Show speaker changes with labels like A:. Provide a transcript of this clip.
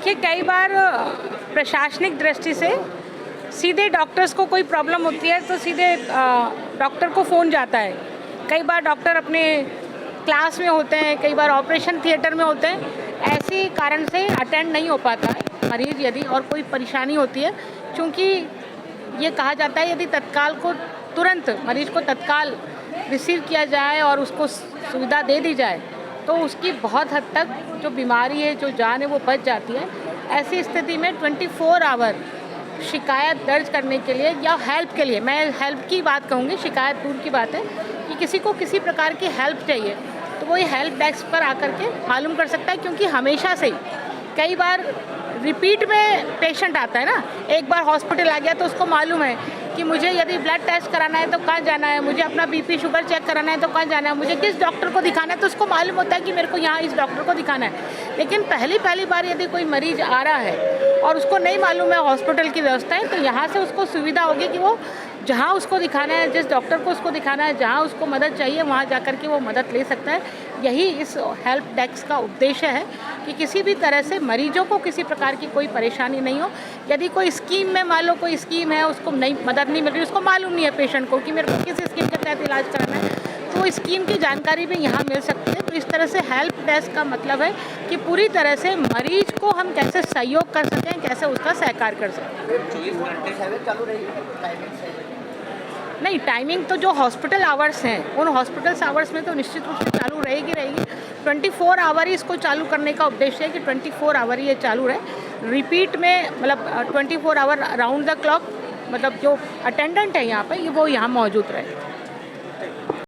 A: देखिए, कई बार प्रशासनिक दृष्टि से सीधे डॉक्टर्स को कोई प्रॉब्लम होती है तो सीधे डॉक्टर को फ़ोन जाता है। कई बार डॉक्टर अपने क्लास में होते हैं, कई बार ऑपरेशन थिएटर में होते हैं। ऐसी कारण से अटेंड नहीं हो पाता है मरीज़ यदि और कोई परेशानी होती है, क्योंकि ये कहा जाता है यदि तत्काल को तुरंत मरीज़ को तत्काल रिसीव किया जाए और उसको सुविधा दे दी जाए तो उसकी बहुत हद तक जो बीमारी है, जो जान है, वो बच जाती है। ऐसी स्थिति में 24 आवर शिकायत दर्ज करने के लिए या हेल्प के लिए, मैं हेल्प की बात कहूँगी, शिकायत दूर की बात है, कि किसी को किसी प्रकार की हेल्प चाहिए तो वो ये हेल्प डेस्क पर आकर के मालूम कर सकता है। क्योंकि हमेशा से ही कई बार रिपीट में पेशेंट आता है ना, एक बार हॉस्पिटल आ गया तो उसको मालूम है कि मुझे यदि ब्लड टेस्ट कराना है तो कहाँ जाना है, मुझे अपना बीपी शुगर चेक कराना है तो कहाँ जाना है, मुझे किस डॉक्टर को दिखाना है, तो उसको मालूम होता है कि मेरे को यहाँ इस डॉक्टर को दिखाना है। लेकिन पहली बार यदि कोई मरीज आ रहा है और उसको नहीं मालूम है हॉस्पिटल की व्यवस्था है, तो यहाँ से उसको सुविधा होगी कि वो जहाँ उसको दिखाना है, जिस डॉक्टर को उसको दिखाना है, जहाँ उसको मदद चाहिए वहाँ जाकर के वो मदद ले सकता है। यही इस हेल्प डेस्क का उद्देश्य है कि किसी भी तरह से मरीजों को किसी प्रकार की कोई परेशानी नहीं हो। यदि कोई स्कीम में मान लो कोई स्कीम है, उसको नहीं मदद नहीं मिल रही, उसको मालूम नहीं है पेशेंट को कि मेरे को किस स्कीम के तहत इलाज कराना है, तो वो स्कीम की जानकारी भी यहाँ मिल सकती है। तो इस तरह से हेल्प डेस्क का मतलब है कि पूरी तरह से मरीज को हम कैसे सहयोग कर सकें, कैसे उसका सहकार कर सकें।
B: 24 घंटे चालू रहेगी?
A: नहीं, टाइमिंग तो जो हॉस्पिटल आवर्स हैं उन हॉस्पिटल आवर्स में तो निश्चित रूप से चालू रहेगी। 24 आवर ही इसको चालू करने का उद्देश्य है कि 24 आवर ये चालू रहे। रिपीट में मतलब 24 आवर राउंड द क्लॉक, मतलब जो अटेंडेंट है यहाँ पे वो यहाँ मौजूद रहे।